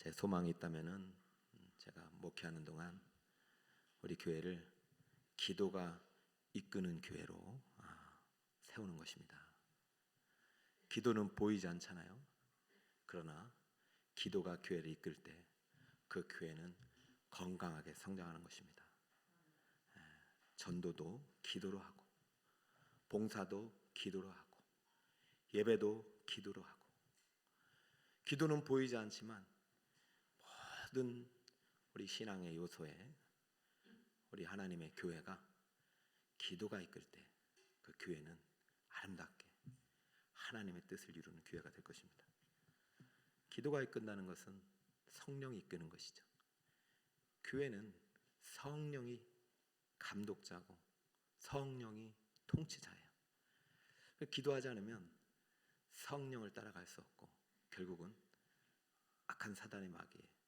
제 소망이 있다면은 제가 목회하는 동안 우리 교회를 기도가 이끄는 교회로 세우는 것입니다. 기도는 보이지 않잖아요. 그러나 기도가 교회를 이끌 때 그 교회는 건강하게 성장하는 것입니다. 전도도 기도로 하고, 봉사도 기도로 하고, 예배도 기도로 하고. 기도는 보이지 않지만 모든 우리 신앙의 요소에 우리 하나님의 교회가 기도가 이끌 때 그 교회는 아름답게 하나님의 뜻을 이루는 교회가 될 것입니다. 기도가 이끈다는 것은 성령이 이끄는 것이죠. 교회는 성령이 감독자고 성령이 통치자예요. 기도하지 않으면 성령을 따라갈 수 없고 결국은 악한 사단의 마귀에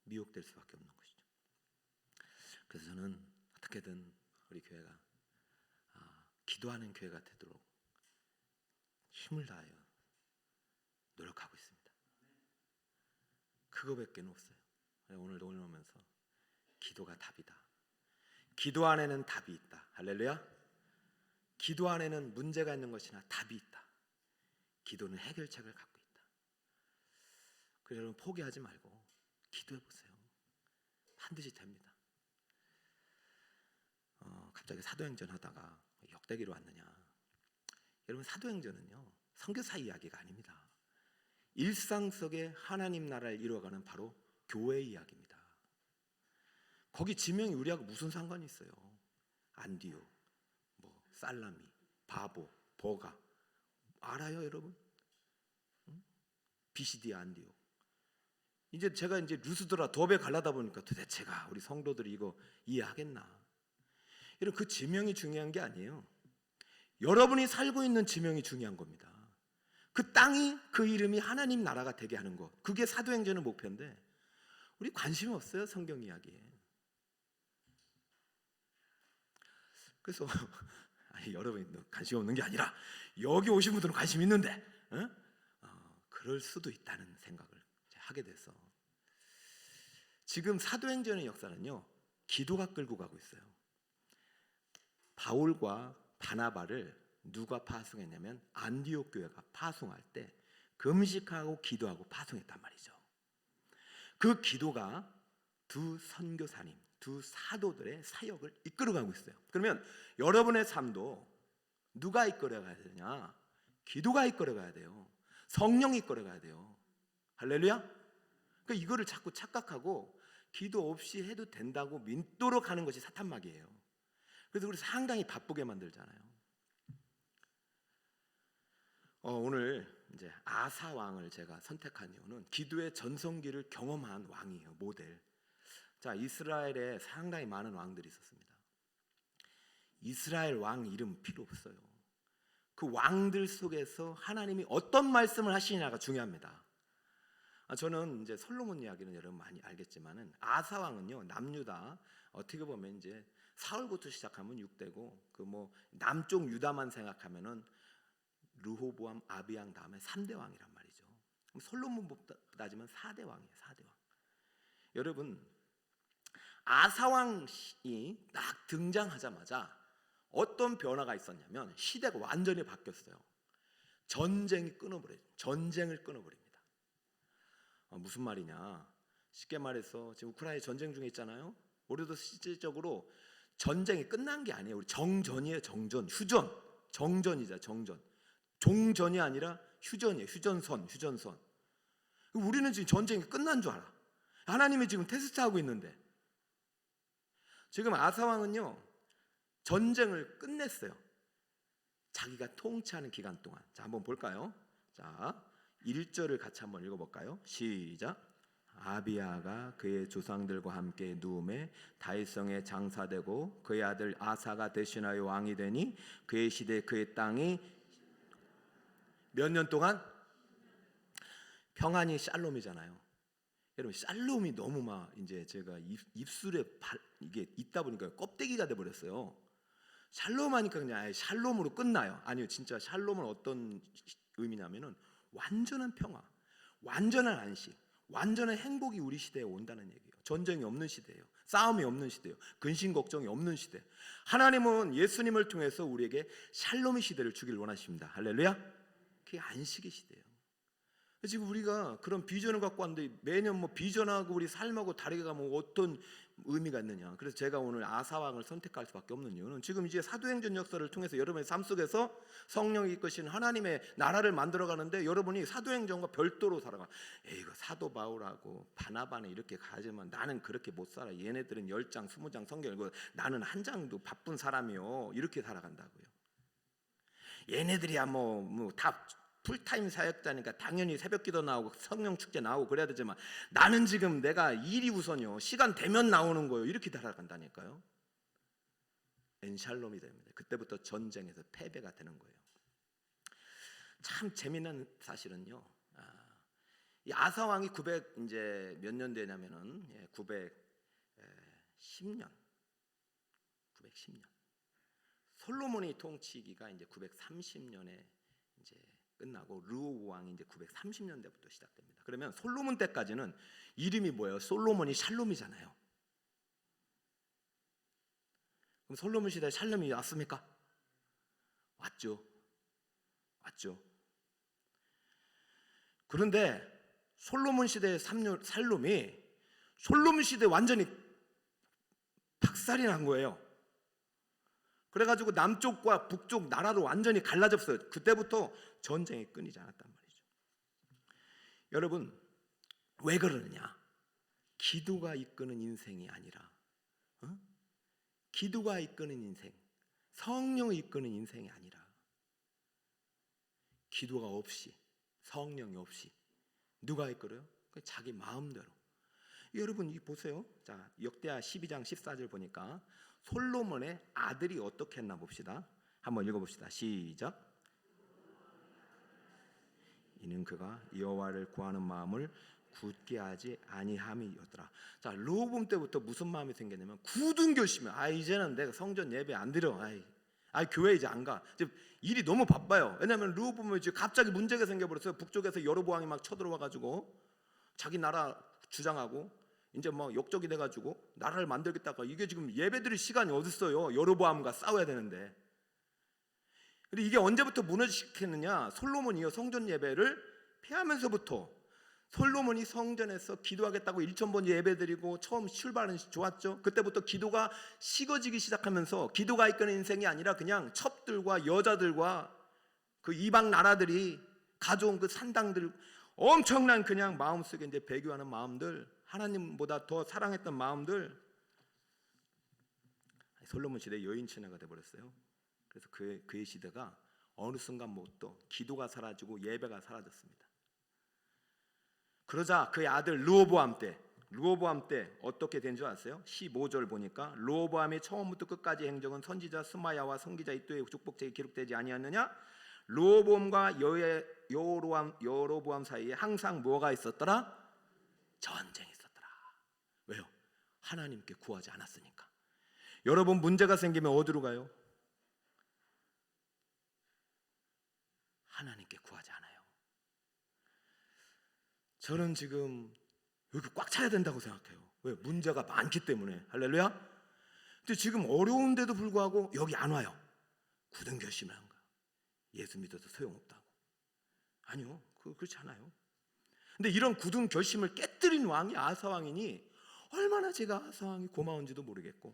미혹될 수밖에 없는 것이죠. 그래서 저는 어떻게든 우리 교회가 기도하는 교회가 되도록 힘을 다하여 노력하고 있습니다. 그거밖에 없어요. 오늘도 오면서 기도가 답이다. 기도 안에는 답이 있다. 할렐루야. 기도 안에는 문제가 있는 것이나 답이 있다. 기도는 해결책을 갖고 있다. 그래서 여러분 포기하지 말고 기도해 보세요. 반드시 됩니다. 갑자기 사도행전 하다가 역대기로 왔느냐? 여러분 사도행전은요 선교사 이야기가 아닙니다. 일상 속에 하나님 나라를 이루어가는 바로 교회 이야기입니다. 거기 지명이 우리하고 무슨 상관이 있어요? 안디옥, 살라미, 바보, 버가 알아요, 여러분? 비시디아 안디옥. 이제 제가 루스드라 더베 갈라다 보니까 도대체가 우리 성도들이 이거 이해하겠나? 여러분 그 지명이 중요한 게 아니에요. 여러분이 살고 있는 지명이 중요한 겁니다. 그 땅이 그 이름이 하나님 나라가 되게 하는 것. 그게 사도행전의 목표인데 우리 관심이 없어요, 성경 이야기에. 그래서 여러분이 관심 없는 게 아니라 여기 오신 분들은 관심 있는데 그럴 수도 있다는 생각을 하게 돼서 지금 사도행전의 역사는요 기도가 끌고 가고 있어요. 바울과 바나바를 누가 파송했냐면 안디옥 교회가 파송할 때 금식하고 기도하고 파송했단 말이죠. 그 기도가 두 선교사님, 두 사도들의 사역을 이끌어가고 있어요. 그러면 여러분의 삶도 누가 이끌어가야 되냐? 기도가 이끌어가야 돼요. 성령이 이끌어가야 돼요. 할렐루야? 그러니까 이거를 자꾸 착각하고 기도 없이 해도 된다고 믿도록 하는 것이 사탄마귀예요. 그래서 우리 상당히 바쁘게 만들잖아요. 오늘 이제 아사 왕을 제가 선택한 이유는 기도의 전성기를 경험한 왕이에요. 모델. 자, 이스라엘에 상당히 많은 왕들이 있었습니다. 이스라엘 왕 이름 필요 없어요. 그 왕들 속에서 하나님이 어떤 말씀을 하시냐가 중요합니다. 저는 이제 솔로몬 이야기는 여러분 많이 알겠지만은 아사 왕은요 남유다 어떻게 보면 이제 사울부터 시작하면 6대고 그 남쪽 유다만 생각하면은 르호보암, 아비양 다음에 3대 왕이란 말이죠. 그럼 솔로몬부터 따지면 4대 왕이에요. 4대 왕. 여러분 아사 왕이 딱 등장하자마자 어떤 변화가 있었냐면 시대가 완전히 바뀌었어요. 전쟁을 끊어버립니다. 무슨 말이냐? 쉽게 말해서 지금 우크라이나 전쟁 중에 있잖아요. 우리도 실질적으로 전쟁이 끝난 게 아니에요. 우리 정전이에요. 정전, 휴전, 정전이자 정전. 종전이 아니라 휴전이에요. 휴전선. 우리는 지금 전쟁이 끝난 줄 알아. 하나님이 지금 테스트하고 있는데 지금 아사왕은요 전쟁을 끝냈어요. 자기가 통치하는 기간 동안. 자, 한번 볼까요? 자, 1절을 같이 한번 읽어볼까요? 시작. 아비야가 그의 조상들과 함께 누움에 다윗성에 장사되고 그의 아들 아사가 대신하여 왕이 되니 그의 시대 그의 땅이 몇 년 동안? 평안이 샬롬이잖아요. 여러분 샬롬이 너무 이제 제가 입술에 이게 있다 보니까 껍데기가 돼 버렸어요. 샬롬 하니까 그냥 샬롬으로 끝나요. 아니요, 진짜 샬롬은 어떤 의미냐면은 완전한 평화, 완전한 안식, 완전한 행복이 우리 시대에 온다는 얘기예요. 전쟁이 없는 시대예요. 싸움이 없는 시대예요. 근심 걱정이 없는 시대. 하나님은 예수님을 통해서 우리에게 샬롬의 시대를 주길 원하십니다. 할렐루야. 그게 안식의 시대예요. 지금 우리가 그런 비전을 갖고 왔는데 매년 뭐 비전하고 우리 삶하고 다르게 가면 어떤 의미가 있느냐. 그래서 제가 오늘 아사왕을 선택할 수밖에 없는 이유는 지금 이제 사도행전 역사를 통해서 여러분의 삶 속에서 성령이 이끄신 하나님의 나라를 만들어 가는데 여러분이 사도행전과 별도로 살아가. 이거 사도 바울하고 바나바는 이렇게 가지만 나는 그렇게 못 살아. 얘네들은 10장 20장 성경 읽고 나는 한 장도 바쁜 사람이요. 이렇게 살아간다고요. 얘네들이야 뭐다 풀타임 사역자니까 당연히 새벽기도 나오고 성령 축제 나오고 그래야 되지만 나는 지금 내가 일이 우선이요. 시간 되면 나오는 거예요. 이렇게 살아간다니까요. 엔샬롬이 됩니다. 그때부터 전쟁에서 패배가 되는 거예요. 참 재미난 사실은요. 이 아사 왕이 900 이제 몇 년대냐면은 910년. 솔로몬이 통치기가 이제 930년에 이제 끝나고 르호보 왕이 이제 930년대부터 시작됩니다. 그러면 솔로몬 때까지는 이름이 뭐예요? 솔로몬이 샬롬이잖아요. 그럼 솔로몬 시대에 샬롬이 왔습니까? 왔죠. 그런데 솔로몬 시대의 샬롬이 솔로몬 시대에 완전히 박살이 난 거예요. 그래가지고 남쪽과 북쪽 나라로 완전히 갈라졌어요. 그때부터 전쟁이 끊이지 않았단 말이죠. 여러분 왜 그러느냐? 기도가 이끄는 인생이 아니라 기도가 이끄는 인생, 성령이 이끄는 인생이 아니라 기도가 없이 성령이 없이 누가 이끌어요? 자기 마음대로. 여러분 이 보세요. 자 역대하 12장 14절 보니까 솔로몬의 아들이 어떻게 했나 봅시다. 한번 읽어봅시다. 시작. 이는 그가 여호와를 구하는 마음을 굳게 하지 아니함이었더라. 자 르호보암 때부터 무슨 마음이 생겼냐면 굳은 결심이 이제는 내가 성전 예배 안 드려. 교회 이제 안 가. 이제 일이 너무 바빠요. 왜냐하면 르호보암이 이제 갑자기 문제가 생겨버렸어요. 북쪽에서 여로보암이 막 쳐들어와가지고 자기 나라 주장하고 이제 뭐 역적이 돼가지고 나라를 만들겠다가 이게 지금 예배드릴 시간이 어딨어요. 여로보암과 싸워야 되는데. 근데 이게 언제부터 무너지겠느냐? 솔로몬이요 성전 예배를 폐하면서부터. 솔로몬이 성전에서 기도하겠다고 1000번 예배드리고 처음 출발은 좋았죠. 그때부터 기도가 식어지기 시작하면서 기도가 이끄는 인생이 아니라 그냥 첩들과 여자들과 그 이방 나라들이 가져온 그 산당들, 엄청난 그냥 마음속에 이제 배교하는 마음들, 하나님보다 더 사랑했던 마음들, 솔로몬 시대 여인친화가 돼버렸어요. 그래서 그의 시대가 어느 순간부터 기도가 사라지고 예배가 사라졌습니다. 그러자 그의 아들 르호보암 때 어떻게 된 줄 아세요? 15절 보니까 르호보암이 처음부터 끝까지 행적은 선지자 스마야와 선기자 이또의 축복책에 기록되지 아니하느냐? 르호보암과 여로보암 사이에 항상 뭐가 있었더라? 전쟁이 있었더라. 왜요? 하나님께 구하지 않았으니까. 여러분 문제가 생기면 어디로 가요? 하나님께 구하지 않아요. 저는 지금 여기 꽉 차야 된다고 생각해요. 왜? 문제가 많기 때문에. 할렐루야. 근데 지금 어려운데도 불구하고 여기 안 와요. 굳은 결심을 한 거야. 예수 믿어도 소용없다고. 아니요, 그렇지 않아요. 근데 이런 굳은 결심을 깨뜨린 왕이 아사 왕이니 얼마나 제가 아사 왕이 고마운지도 모르겠고.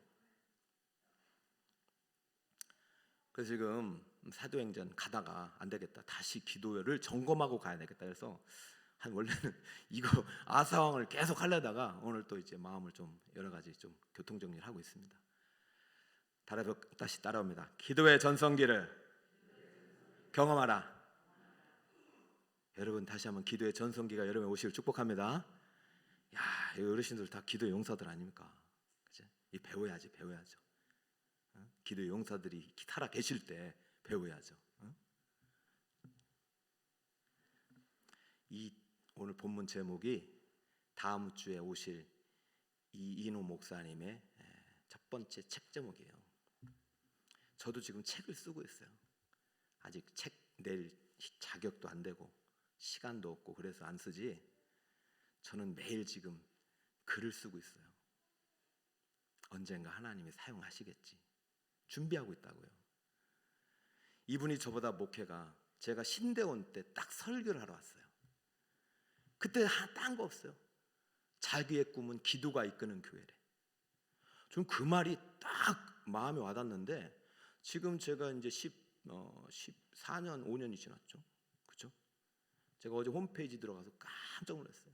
그래서 지금 사도행전 가다가 안 되겠다. 다시 기도를 점검하고 가야 되겠다. 그래서 원래는 이거 아사 왕을 계속 하려다가 오늘 또 이제 마음을 좀 여러 가지 좀 교통 정리를 하고 있습니다. 다시 따라옵니다. 기도의 전성기를 경험하라. 여러분 다시 한번 기도의 전성기가 여러분 오시길 축복합니다. 야, 이 어르신들 다 기도의 용사들 아닙니까? 그치? 이 배워야죠. 기도의 용사들이 살아 계실 때 배워야죠. 이 오늘 본문 제목이 다음 주에 오실 이인호 목사님의 첫 번째 책 제목이에요. 저도 지금 책을 쓰고 있어요. 아직 책 낼 자격도 안 되고 시간도 없고 그래서 안 쓰지. 저는 매일 지금 글을 쓰고 있어요. 언젠가 하나님이 사용하시겠지. 준비하고 있다고요. 이분이 저보다 목회가 제가 신대원 때 딱 설교를 하러 왔어요. 그때 딴 거 없어요. 자기의 꿈은 기도가 이끄는 교회래. 좀 그 말이 딱 마음에 와닿는데 지금 제가 이제 14년, 5년이 지났죠. 그죠? 제가 어제 홈페이지 들어가서 깜짝 놀랐어요.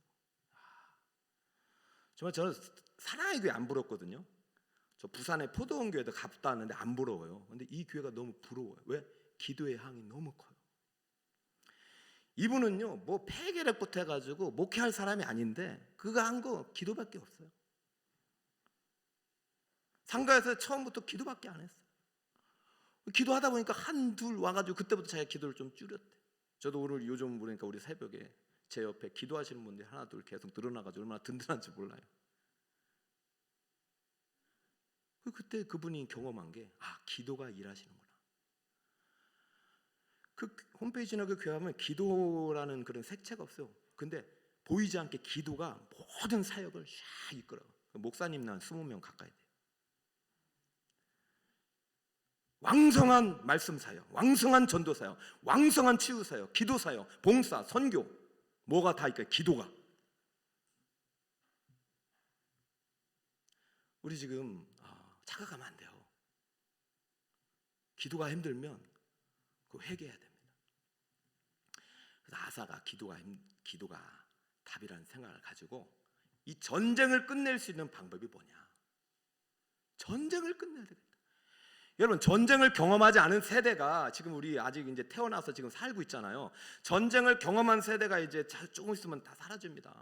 정말 저는 사랑의 교회 안 부럽거든요. 저 부산의 포도원 교회도 갔다 왔는데 안 부러워요. 근데 이 교회가 너무 부러워요. 왜? 기도의 향이 너무 커요. 이분은요, 뭐 폐계력부터 해가지고 목회할 사람이 아닌데 그거 한 거 기도밖에 없어요. 상가에서 처음부터 기도밖에 안 했어요. 기도하다 보니까 한둘 와가지고 그때부터 자기가 기도를 좀 줄였대. 저도 오늘 요즘 보니까 우리 새벽에 제 옆에 기도하시는 분들이 하나 둘 계속 늘어나가지고 얼마나 든든한지 몰라요. 그때 그분이 경험한 게 기도가 일하시는구나. 그 홈페이지나 그 교회 하면 기도라는 그런 색채가 없어요. 근데 보이지 않게 기도가 모든 사역을 쫙 이끌어요. 목사님 한 20명 가까이 돼요. 왕성한 말씀 사역, 왕성한 전도 사역, 왕성한 치유 사역, 기도 사역, 봉사, 선교, 뭐가 다 있을까요? 기도가. 우리 지금 착각하면 안 돼요. 기도가 힘들면 그 회개해야 됩니다. 그래서 아사가 기도가 답이라는 생각을 가지고 이 전쟁을 끝낼 수 있는 방법이 뭐냐? 전쟁을 끝내야 되겠다. 여러분, 전쟁을 경험하지 않은 세대가 지금 우리 아직 이제 태어나서 지금 살고 있잖아요. 전쟁을 경험한 세대가 이제 조금 있으면 다 사라집니다.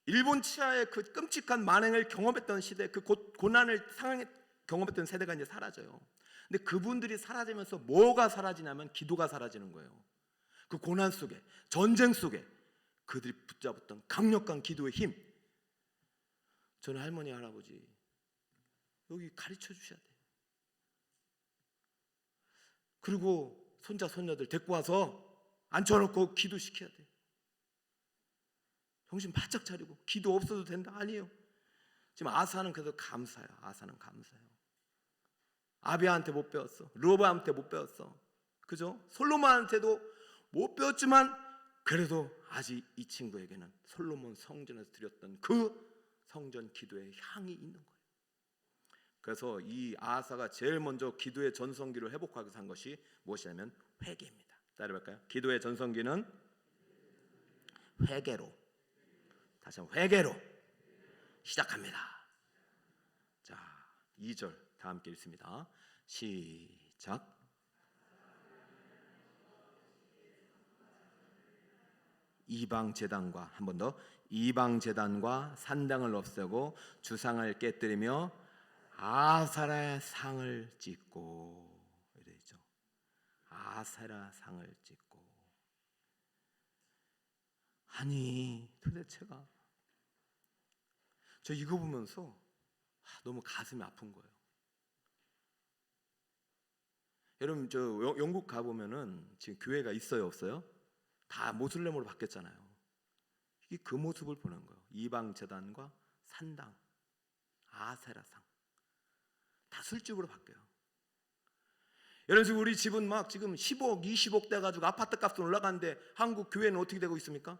일본 치하의 그 끔찍한 만행을 경험했던 시대, 그 고난을 경험했던 세대가 이제 사라져요. 근데 그분들이 사라지면서 뭐가 사라지냐면 기도가 사라지는 거예요. 그 고난 속에, 전쟁 속에 그들이 붙잡았던 강력한 기도의 힘. 저는 할머니, 할아버지 여기 가르쳐 주셔야 돼요. 그리고 손자, 손녀들 데리고 와서 앉혀놓고 기도시켜야 돼요. 정신 바짝 차리고. 기도 없어도 된다? 아니에요. 지금 아사는 그래도 감사해요. 아사는 감사해요. 아비아한테 못 배웠어. 르호보암한테 못 배웠어. 그죠? 솔로몬한테도 못 배웠지만 그래도 아직 이 친구에게는 솔로몬 성전에서 드렸던 그 성전 기도의 향이 있는 거예요. 그래서 이 아사가 제일 먼저 기도의 전성기를 회복하기 위해서 한 것이 무엇이냐면 회개입니다. 따라해볼까요? 기도의 전성기는 회개로, 다시 한번 회개로 시작합니다. 자, 2절 다 함께 읽습니다. 시작. 이방 제단과, 한 번 더, 이방 제단과 산당을 없애고 주상을 깨뜨리며 아세라 상을 짓고, 이래 있죠. 아세라 상을 짓고. 아니 도대체가, 저 이거 보면서 너무 가슴이 아픈 거예요. 여러분, 저 영국 가보면은 지금 교회가 있어요, 없어요? 다 모슬렘으로 바뀌었잖아요. 이게 그 모습을 보는 거예요. 이방 제단과 산당, 아세라상 다 술집으로 바뀌어요. 여러분, 지금 우리 집은 막 지금 10억, 20억 돼가지고 아파트 값은 올라가는데 한국 교회는 어떻게 되고 있습니까?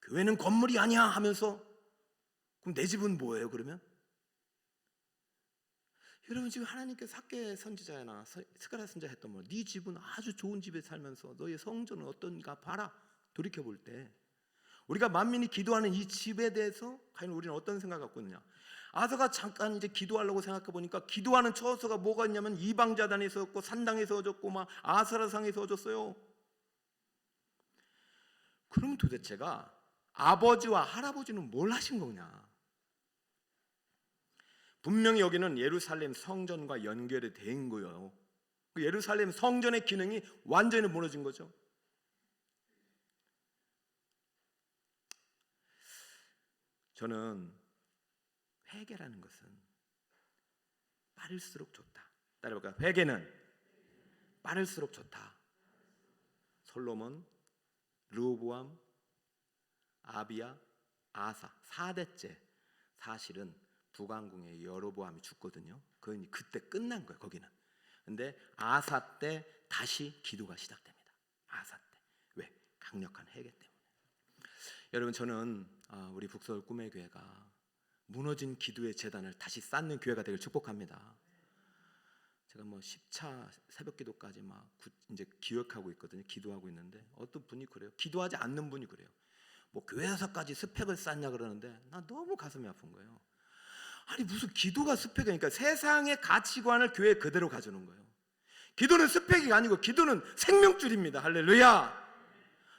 교회는 건물이 아니야 하면서, 그럼 내 집은 뭐예요 그러면? 여러분, 지금 하나님께서 삭개 선지자나 스가랴 선지자 했던 말, 네 집은 아주 좋은 집에 살면서 너의 성전은 어떤가 봐라. 돌이켜볼 때 우리가 만민이 기도하는 이 집에 대해서 과연 우리는 어떤 생각을 갖고 있느냐? 아사가 잠깐 이제 기도하려고 생각해 보니까 기도하는 처소가 뭐가 있냐면 이방자단에 세웠고 산당에 세워졌고 막 아세라상에 세워졌어요. 그럼 도대체가 아버지와 할아버지는 뭘 하신 거냐? 분명히 여기는 예루살렘 성전과 연결이 된 거예요. 그 예루살렘 성전의 기능이 완전히 무너진 거죠. 저는 회개라는 것은 빠를수록 좋다. 따라해볼까요? 회개는 빠를수록 좋다. 솔로몬, 르호보암, 아비야, 아사 4대째 사실은 북왕궁에 여로보암이 죽거든요. 그건 그때 끝난 거예요. 거기는. 근데 아사 때 다시 기도가 시작됩니다. 아사 때. 왜? 강력한 회개 때문에. 여러분, 저는 우리 북서울 꿈의 교회가 무너진 기도의 재단을 다시 쌓는 교회가 되길 축복합니다. 제가 10차 새벽 기도까지 이제 기억하고 있거든요. 기도하고 있는데 어떤 분이 그래요. 기도하지 않는 분이 그래요. 교회에서까지 스펙을 쌓냐 그러는데 나 너무 가슴이 아픈 거예요. 아니 무슨 기도가 스펙이니까 세상의 가치관을 교회에 그대로 가져오는 거예요. 기도는 스펙이 아니고 기도는 생명줄입니다. 할렐루야.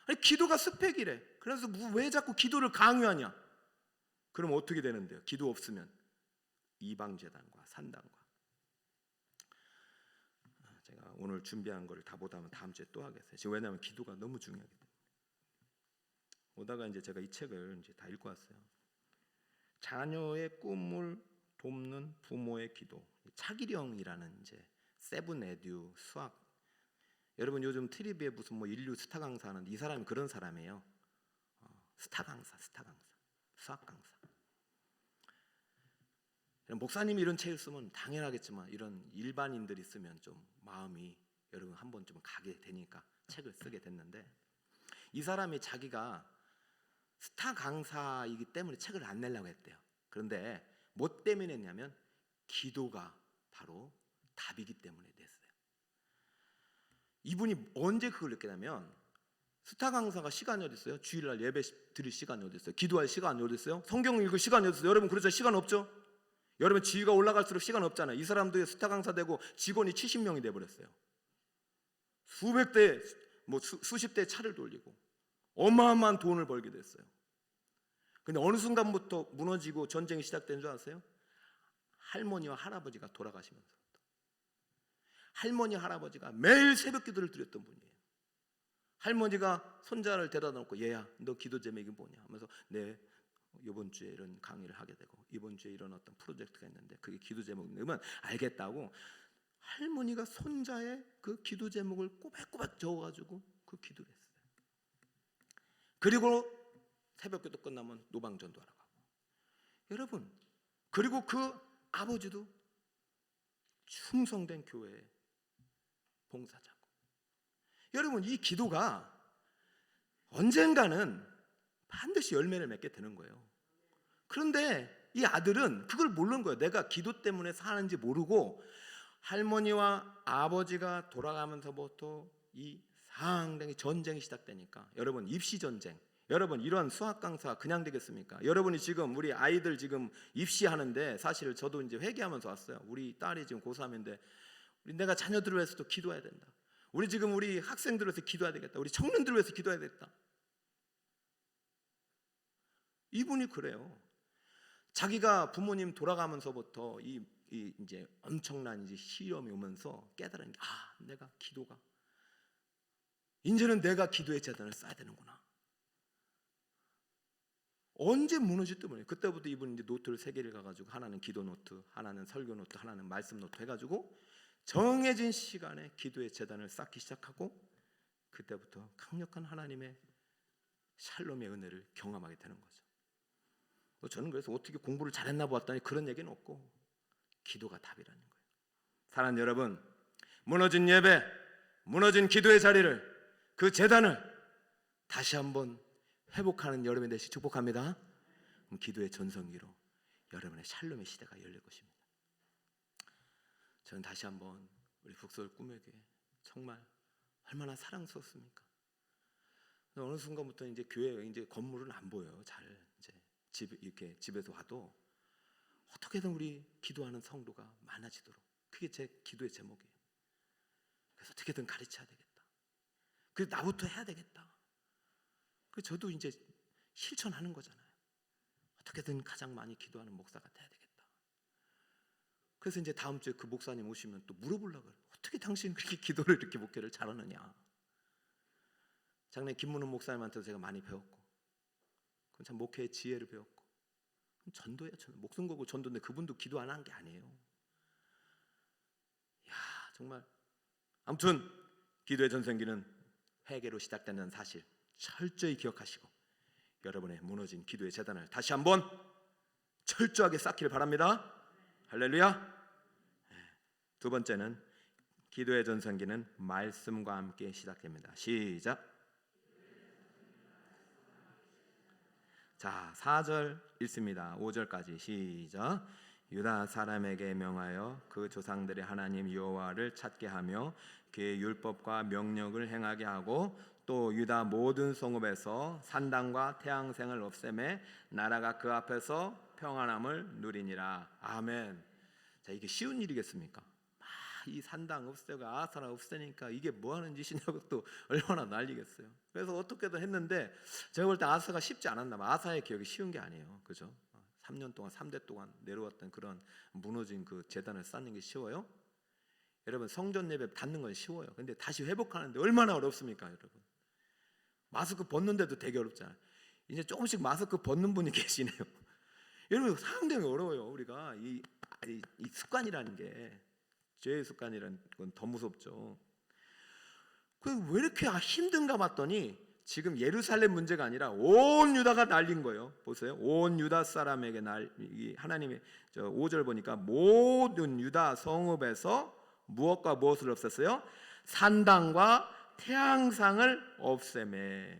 아니 기도가 스펙이래. 그래서 왜 자꾸 기도를 강요하냐? 그럼 어떻게 되는데요? 기도 없으면 이방제단과 산당과. 제가 오늘 준비한 거를 다 못하면 다음 주에 또 하겠어요. 지금 왜냐하면 기도가 너무 중요하기 때문에. 오다가 이제 제가 이 책을 이제 다 읽고 왔어요. 자녀의 꿈을 돕는 부모의 기도. 차기령이라는 이제 세븐 에듀 수학. 여러분 요즘 TV에 무슨 인류 스타 강사 하는데 이 사람이 그런 사람이에요. 스타 강사, 수학 강사. 목사님이 이런 책을 쓰면 당연하겠지만 이런 일반인들이 쓰면 좀 마음이 여러분 한번 좀 가게 되니까 책을 쓰게 됐는데, 이 사람이 자기가 스타 강사이기 때문에 책을 안 내려고 했대요. 그런데 뭐 때문에 했냐면 기도가 바로 답이기 때문에 냈어요. 이분이 언제 그걸 느끼냐면 스타 강사가 시간이 어디 있어요? 주일날 예배 드릴 시간이 어디 있어요? 기도할 시간이 어디 있어요? 성경 읽을 시간이 어디 있어요? 여러분 그렇죠? 시간 없죠? 여러분 지위가 올라갈수록 시간 없잖아요. 이 사람도 스타 강사 되고 직원이 70명이 돼버렸어요. 수백 대, 수십 대 차를 돌리고 어마어마한 돈을 벌게 됐어요. 근데 어느 순간부터 무너지고 전쟁이 시작된 줄 아세요? 할머니와 할아버지가 돌아가시면서부터. 할머니 할아버지가 매일 새벽 기도를 드렸던 분이에요. 할머니가 손자를 데려다 놓고 얘야 너 기도 제목이 뭐냐 하면서 네 이번 주에 이런 강의를 하게 되고 이번 주에 이런 어떤 프로젝트가 있는데 그게 기도 제목이면 알겠다고 할머니가 손자의 그 기도 제목을 꼬박꼬박 적어가지고 그 기도를 했어요. 그리고 새벽 기도 끝나면 노방전도 하러 가고. 여러분 그리고 그 아버지도 충성된 교회의 봉사자고. 여러분 이 기도가 언젠가는 반드시 열매를 맺게 되는 거예요. 그런데 이 아들은 그걸 모르는 거예요. 내가 기도 때문에 사는지 모르고 할머니와 아버지가 돌아가면서부터 이 상당히 전쟁이 시작되니까, 여러분 입시 전쟁, 여러분 이런 수학 강사 그냥 되겠습니까? 여러분이 지금 우리 아이들 지금 입시하는데 사실 저도 이제 회개하면서 왔어요. 우리 딸이 지금 고3인데 내가 자녀들을 위해서도 기도해야 된다. 우리 지금 우리 학생들을 위해서 기도해야 되겠다. 우리 청년들을 위해서 기도해야 되겠다. 이분이 그래요. 자기가 부모님 돌아가면서부터 이제 엄청난 이제 시험이 오면서 깨달은 게 내가 기도가 이제는 내가 기도의 재단을 쌓아야 되는구나. 언제 무너질지 모르겠어요. 그때부터 이분 이제 노트를 3개를 가가지고 하나는 기도 노트, 하나는 설교 노트, 하나는 말씀 노트 해가지고 정해진 시간에 기도의 재단을 쌓기 시작하고 그때부터 강력한 하나님의 샬롬의 은혜를 경험하게 되는 거죠. 저는 그래서 어떻게 공부를 잘했나 보았더니 그런 얘기는 없고 기도가 답이라는 거예요. 사랑하는 여러분, 무너진 예배, 무너진 기도의 자리를, 그 재단을 다시 한번 회복하는 여러분이 되시 축복합니다. 그럼 기도의 전성기로 여러분의 샬롬의 시대가 열릴 것입니다. 저는 다시 한번 우리 북서울 꿈의 교회 정말 얼마나 사랑스럽습니까? 어느 순간부터 이제 교회 이제 건물은 안 보여요. 잘 이제 이렇게 집에서 와도 어떻게든 우리 기도하는 성도가 많아지도록, 그게 제 기도의 제목이에요. 그래서 어떻게든 가르쳐야 되겠다. 그래서 나부터 해야 되겠다. 그 저도 이제 실천하는 거잖아요. 어떻게든 가장 많이 기도하는 목사가 돼야 되겠다. 그래서 이제 다음 주에 그 목사님 오시면 또 물어보려고 그래요. 어떻게 당신 그렇게 기도를 이렇게 목회를 잘하느냐. 작년에 김문훈 목사님한테도 제가 많이 배웠고, 그건 참 목회의 지혜를 배웠고, 전도예요. 목숨 걸고 전도인데 그분도 기도 안 한 게 아니에요. 야 정말 아무튼 기도의 전성기는 회개로 시작되는 사실 철저히 기억하시고 여러분의 무너진 기도의 재단을 다시 한번 철저하게 쌓기를 바랍니다. 할렐루야. 두 번째는 기도의 전성기는 말씀과 함께 시작됩니다. 시작. 자, 4절 읽습니다. 5절까지 시작. 유다 사람에게 명하여 그 조상들의 하나님 여호와를 찾게 하며 그의 율법과 명령을 행하게 하고 또 유다 모든 성읍에서 산당과 태양생을 없애매 나라가 그 앞에서 평안함을 누리니라. 아멘. 자, 이게 쉬운 일이겠습니까? 이 산당 없애고 아사라 없애니까 이게 뭐 하는 짓이냐고 또 얼마나 난리겠어요. 그래서 어떻게든 했는데 제가 볼 때 아사가 쉽지 않았나 봐. 아사의 기억이 쉬운 게 아니에요. 그죠? 3년 동안 3대 동안 내려왔던 그런 무너진 그 재단을 쌓는 게 쉬워요? 여러분 성전 예배 닫는 건 쉬워요. 근데 다시 회복하는데 얼마나 어렵습니까, 여러분? 마스크 벗는데도 되게 어렵잖아요. 이제 조금씩 마스크 벗는 분이 계시네요. 여러분 상당히 어려워요. 우리가 이 습관이라는 게 죄의 습관이라는 건 더 무섭죠. 왜 이렇게 힘든가 봤더니 지금 예루살렘 문제가 아니라 온 유다가 날린 거예요. 보세요. 온 유다 사람에게 하나님의 5절 보니까 모든 유다 성읍에서 무엇과 무엇을 없앴어요? 산당과 태양상을 없애매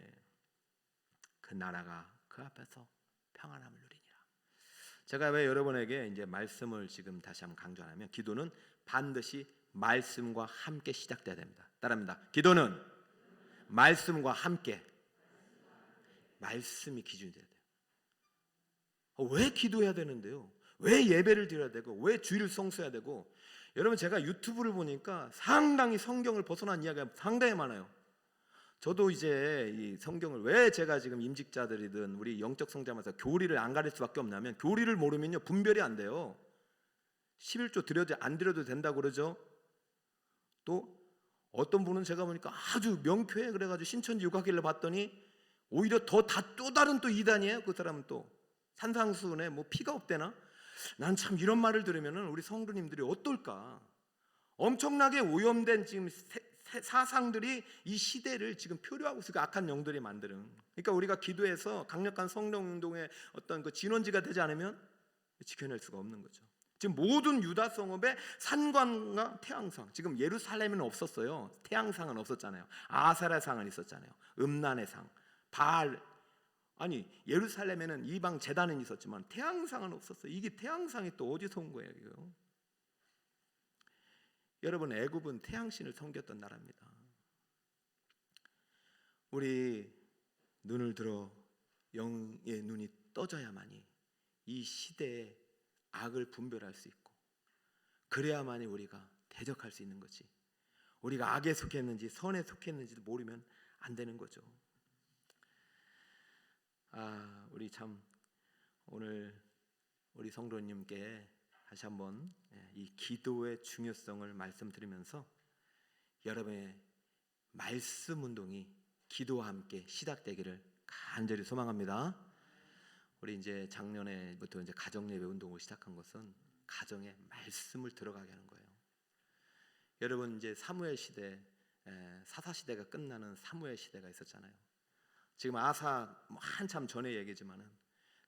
그 나라가 그 앞에서 평안함을 누리니라. 제가 왜 여러분에게 이제 말씀을 지금 다시 한번 강조하냐면 기도는 반드시 말씀과 함께 시작돼야 됩니다. 따라합니다. 기도는 말씀과 함께. 말씀이 기준이 돼야 돼요. 왜 기도해야 되는데요? 왜 예배를 드려야 되고 왜 주일을 성수해야 되고? 여러분 제가 유튜브를 보니까 상당히 성경을 벗어난 이야기가 상당히 많아요. 저도 이제 이 성경을 왜 제가 지금 임직자들이든 우리 영적 성장하면서 교리를 안 가릴 수밖에 없냐면 교리를 모르면요 분별이 안 돼요. 11조 드려도 안 드려도 된다고 그러죠. 또 어떤 분은 제가 보니까 아주 명쾌해 그래가지고 신천지 육학길래 봤더니 오히려 또 다른 또 이단이에요. 그 사람은 또 산상수훈에 뭐 피가 없대나? 난 참 이런 말을 들으면은 우리 성도님들이 어떨까? 엄청나게 오염된 지금 사상들이 이 시대를 지금 표류하고 있어요. 악한 영들이 만드는. 그러니까 우리가 기도해서 강력한 성령 운동의 어떤 그 진원지가 되지 않으면 지켜낼 수가 없는 거죠. 지금 모든 유다 성읍에 산관과 태양상, 지금 예루살렘은 없었어요. 태양상은 없었잖아요. 아사라 상은 있었잖아요. 음란의 상, 바알. 아니 예루살렘에는 이방 제단은 있었지만 태양상은 없었어요. 이게 태양상이 또 어디서 온 거예요? 이거? 여러분 애굽은 태양신을 섬겼던 나라입니다. 우리 눈을 들어 영의 눈이 떠져야만이 이 시대에 악을 분별할 수 있고 그래야만이 우리가 대적할 수 있는 거지. 우리가 악에 속했는지 선에 속했는지도 모르면 안 되는 거죠. 우리 참 오늘 우리 성도님께 다시 한번 이 기도의 중요성을 말씀드리면서 여러분의 말씀 운동이 기도와 함께 시작되기를 간절히 소망합니다. 우리 이제 작년에부터 이제 가정예배 운동을 시작한 것은 가정에 말씀을 들어가게 하는 거예요. 여러분 이제 사무엘 시대, 사사 시대가 끝나는 사무엘 시대가 있었잖아요. 지금 아사 한참 전의 얘기지만은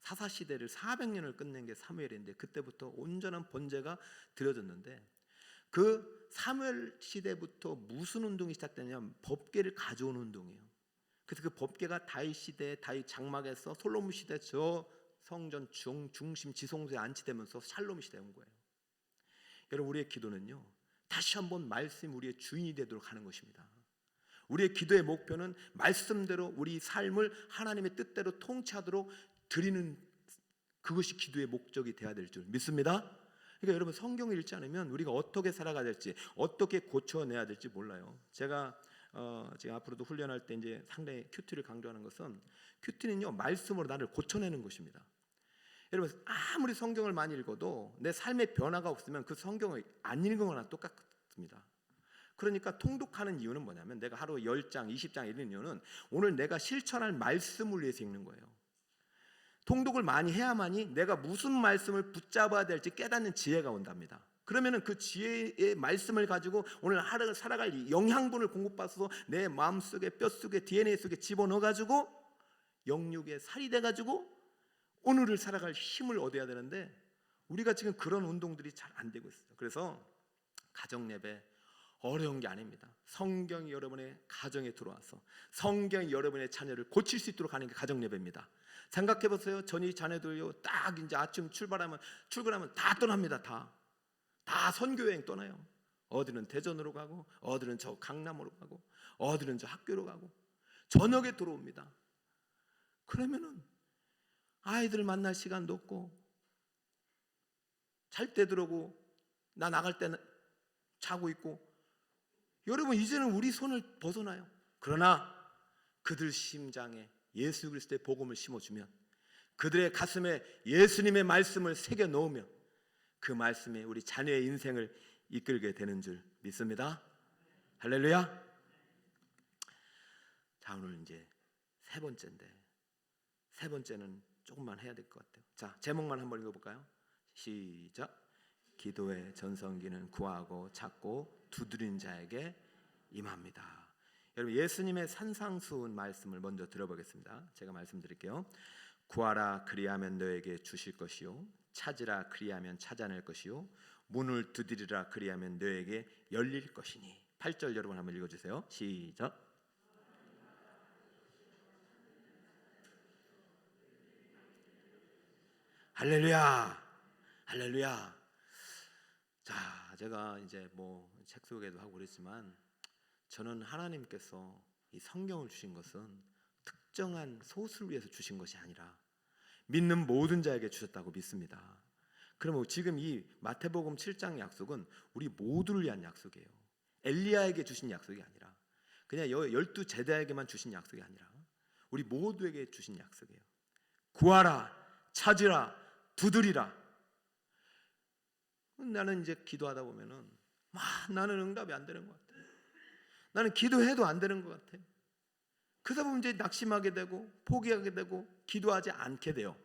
사사 시대를 400년을 끝낸 게 사무엘인데 그때부터 온전한 번제가 드려졌는데 그 사무엘 시대부터 무슨 운동이 시작되냐면 법궤를 가져오는 운동이에요. 그래서 그 법궤가 다윗 시대, 다윗 장막에서 솔로몬 시대 저 성전 중심 지성소에 안치되면서 샬롬 시대에 온 거예요. 여러분 우리의 기도는요 다시 한번 말씀 우리의 주인이 되도록 하는 것입니다. 우리의 기도의 목표는 말씀대로 우리 삶을 하나님의 뜻대로 통치하도록 드리는 그것이 기도의 목적이 되어야 될 줄 믿습니다. 그러니까 여러분 성경을 읽지 않으면 우리가 어떻게 살아가야 될지 어떻게 고쳐내야 될지 몰라요. 제가 앞으로도 훈련할 때 이제 상당히 큐티를 강조하는 것은 큐티는요 말씀으로 나를 고쳐내는 것입니다. 여러분 아무리 성경을 많이 읽어도 내 삶의 변화가 없으면 그 성경을 안 읽은 거나 똑같습니다. 그러니까 통독하는 이유는 뭐냐면 내가 하루 10장, 20장 읽는 이유는 오늘 내가 실천할 말씀을 위해서 읽는 거예요. 통독을 많이 해야만이 내가 무슨 말씀을 붙잡아야 될지 깨닫는 지혜가 온답니다. 그러면은 그 지혜의 말씀을 가지고 오늘 하루를 살아갈 영양분을 공급받아서 내 마음속에, 뼛속에, DNA 속에 집어넣어가지고 영육에 살이 돼가지고 오늘을 살아갈 힘을 얻어야 되는데, 우리가 지금 그런 운동들이 잘 안 되고 있어요. 그래서 가정 예배 어려운 게 아닙니다. 성경이 여러분의 가정에 들어와서 성경이 여러분의 자녀를 고칠 수 있도록 하는 게 가정 예배입니다. 생각해 보세요. 저희 자녀들요, 딱 이제 아침 출근하면 다 떠납니다. 다 선교 여행 떠나요. 어디는 대전으로 가고, 어디는 저 강남으로 가고, 어디는 저 학교로 가고, 저녁에 들어옵니다. 그러면은 아이들 만날 시간도 없고, 잘 때 들어오고 나 나갈 때는 자고 있고. 여러분, 이제는 우리 손을 벗어나요. 그러나 그들 심장에 예수 그리스도의 복음을 심어주면, 그들의 가슴에 예수님의 말씀을 새겨 넣으면 그 말씀이 우리 자녀의 인생을 이끌게 되는 줄 믿습니다. 할렐루야. 자, 오늘 이제 세 번째는 조금만 해야 될 것 같아요. 자, 제목만 한번 읽어볼까요? 시작. 기도의 전성기는 구하고 찾고 두드린 자에게 임합니다. 여러분, 예수님의 산상수훈 말씀을 먼저 들어보겠습니다. 제가 말씀드릴게요. 구하라 그리하면 너에게 주실 것이요, 찾으라 그리하면 찾아낼 것이요, 문을 두드리라 그리하면 너에게 열릴 것이니. 8절 여러분 한번 읽어주세요. 시작. 할렐루야, 할렐루야. 자, 제가 이제 뭐 책 소개도 하고 그랬지만, 저는 하나님께서 이 성경을 주신 것은 특정한 소수를 위해서 주신 것이 아니라 믿는 모든 자에게 주셨다고 믿습니다. 그러면 지금 이 마태복음 7장 약속은 우리 모두를 위한 약속이에요. 엘리야에게 주신 약속이 아니라, 그냥 12제자에게만 주신 약속이 아니라 우리 모두에게 주신 약속이에요. 구하라, 찾으라, 두드리라. 나는 이제 기도하다 보면은 나는 응답이 안 되는 것 같아. 나는 기도해도 안 되는 것 같아. 그러다 보면 이제 낙심하게 되고 포기하게 되고 기도하지 않게 돼요.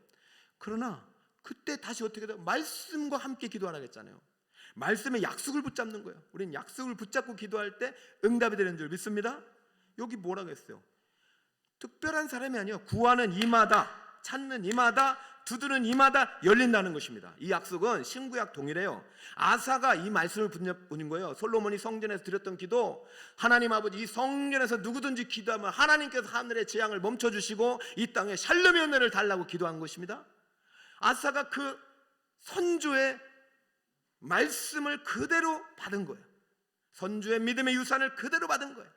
그러나 그때 다시 어떻게 돼요? 말씀과 함께 기도하라 했잖아요. 말씀의 약속을 붙잡는 거예요. 우리는 약속을 붙잡고 기도할 때 응답이 되는 줄 믿습니다. 여기 뭐라고 했어요? 특별한 사람이 아니에요. 구하는 이마다, 찾는 이마다, 두드는 이마다 열린다는 것입니다. 이 약속은 신구약 동일해요. 아사가 이 말씀을 붙인 거예요. 솔로몬이 성전에서 드렸던 기도, 하나님 아버지, 이 성전에서 누구든지 기도하면 하나님께서 하늘의 재앙을 멈춰주시고 이 땅에 샬롬의 은혜를 달라고 기도한 것입니다. 아사가 그 선조의 말씀을 그대로 받은 거예요. 선조의 믿음의 유산을 그대로 받은 거예요.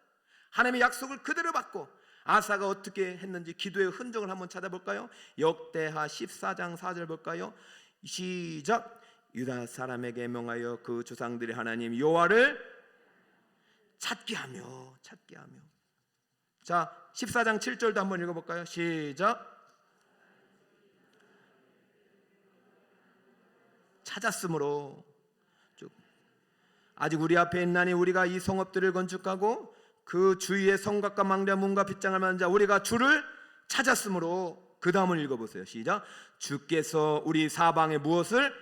하나님의 약속을 그대로 받고, 아사가 어떻게 했는지 기도의 흔적을 한번 찾아볼까요? 역대하 14장 4절 볼까요? 시작. 유다 사람에게 명하여 그 조상들의 하나님 여호와를 찾게 하며. 자, 14장 7절도 한번 읽어볼까요? 시작. 찾았으므로. 아직 우리 앞에 있나니 우리가 이 성읍들을 건축하고 그 주위의 성곽과 망대 문과 빗장을 만든 자 우리가 주를 찾았으므로. 그 다음을 읽어보세요. 시작. 주께서 우리 사방에 무엇을,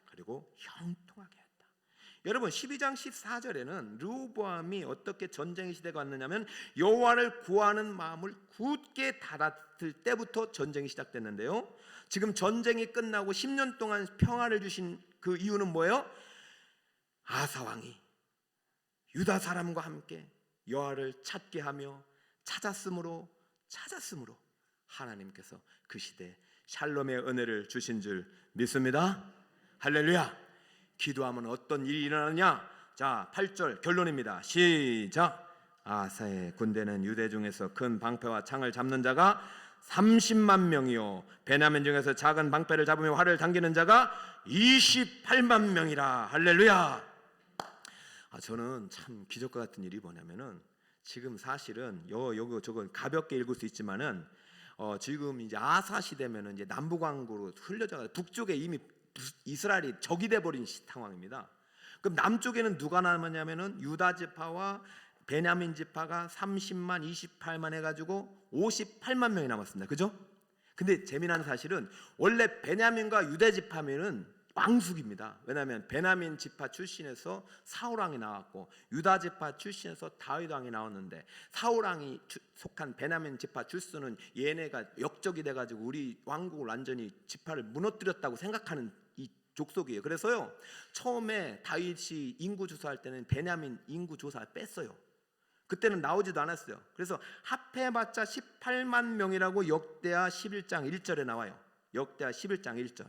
그리고 형통하게 했다. 여러분, 12장 14절에는 르호보암이 어떻게 전쟁의 시대가 왔느냐면 여호와를 구하는 마음을 굳게 달았을 때부터 전쟁이 시작됐는데요, 지금 전쟁이 끝나고 10년 동안 평화를 주신 그 이유는 뭐예요? 아사 왕이 유다 사람과 함께 여호와를 찾게 하며 찾았으므로 하나님께서 그 시대에 샬롬의 은혜를 주신 줄 믿습니다. 할렐루야. 기도하면 어떤 일이 일어나느냐? 자, 8절 결론입니다. 시작. 아사의 군대는 유대 중에서 큰 방패와 창을 잡는 자가 30만 명이요 베냐민 중에서 작은 방패를 잡으며 활을 당기는 자가 28만 명이라. 할렐루야. 저는 참 기적과 같은 일이 뭐냐면은, 지금 사실은 요거 저거 가볍게 읽을 수 있지만은 지금 이제 아사 시대면은 이제 남북왕국으로 흘려져 북쪽에 이미 이스라엘이 적이 돼 버린 상황입니다. 그럼 남쪽에는 누가 남았냐면은 유다 지파와 베냐민 지파가 30만 28만 해가지고 58만 명이 남았습니다. 그죠? 근데 재미난 사실은 원래 베냐민과 유다 지파면은 왕숙입니다. 왜냐하면 베냐민 지파 출신에서 사울 왕이 나왔고 유다 지파 출신에서 다윗 왕이 나왔는데 사울 왕이 속한 베냐민 지파 출신은 얘네가 역적이 돼가지고 우리 왕국을 완전히 지파를 무너뜨렸다고 생각하는 이 족속이에요. 그래서요 처음에 다윗이 인구 조사할 때는 베냐민 인구 조사를 뺐어요. 그때는 나오지도 않았어요. 그래서 합해봤자 18만 명이라고 역대하 11장 1절에 나와요. 역대하 11장 1절.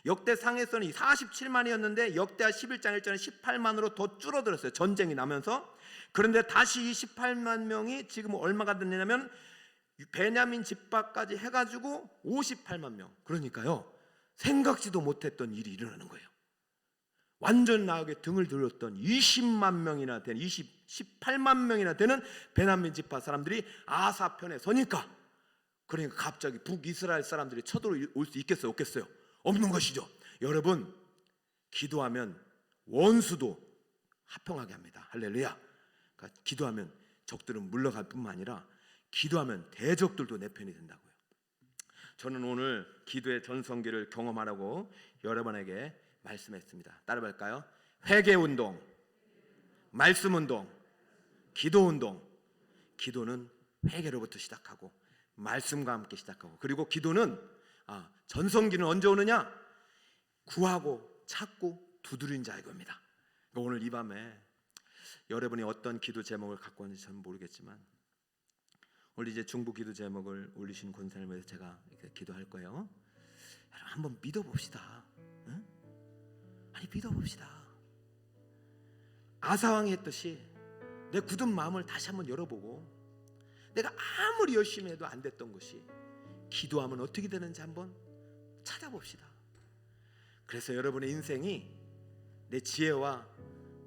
역대상에서는 47만이었는데 역대하 11장 1절은 18만으로 더 줄어들었어요. 전쟁이 나면서. 그런데 다시 이 18만 명이 지금 얼마가 됐냐면 베냐민 지파까지 해가지고 58만 명. 그러니까요 생각지도 못했던 일이 일어나는 거예요. 완전 나에게 등을 돌렸던 20만 명이나 되는 18만 명이나 되는 베냐민 지파 사람들이 아사 편에 서니까 그러니까 갑자기 북이스라엘 사람들이 쳐들어올 수 있겠어요? 없겠어요? 없는 것이죠. 여러분 기도하면 원수도 합평하게 합니다. 할렐루야. 그러니까 기도하면 적들은 물러갈 뿐만 아니라 기도하면 대적들도 내 편이 된다고요. 저는 오늘 기도의 전성기를 경험하라고 여러분에게 말씀했습니다. 따라볼까요? 회개운동, 말씀운동, 기도운동. 기도는 회개로부터 시작하고 말씀과 함께 시작하고 그리고 기도는 전성기는 언제 오느냐? 구하고 찾고 두드린 자의 겁니다. 오늘 이 밤에 여러분이 어떤 기도 제목을 갖고 왔는지 저는 모르겠지만 오늘 이제 중보 기도 제목을 올리신 권사님을 위해서 제가 기도할 거예요. 여러분 한번 믿어봅시다. 응? 아니 믿어봅시다. 아사왕이 했듯이 내 굳은 마음을 다시 한번 열어보고 내가 아무리 열심히 해도 안 됐던 것이 기도하면 어떻게 되는지 한번 찾아봅시다. 그래서 여러분의 인생이 내 지혜와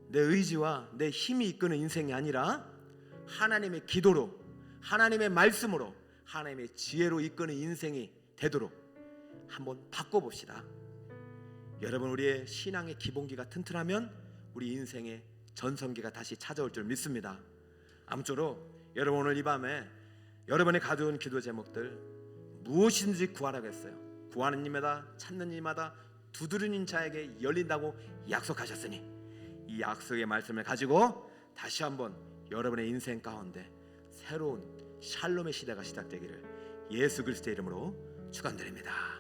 내 의지와 내 힘이 이끄는 인생이 아니라 하나님의 기도로 하나님의 말씀으로 하나님의 지혜로 이끄는 인생이 되도록 한번 바꿔봅시다. 여러분 우리의 신앙의 기본기가 튼튼하면 우리 인생의 전성기가 다시 찾아올 줄 믿습니다. 아무쪼록 여러분 오늘 이 밤에 여러분이 가져온 기도 제목들 무엇이든지 구하라고 했어요. 구하는 이마다 찾는 이마다 두드리는 자에게 열린다고 약속하셨으니 이 약속의 말씀을 가지고 다시 한번 여러분의 인생 가운데 새로운 샬롬의 시대가 시작되기를 예수 그리스도의 이름으로 축원드립니다.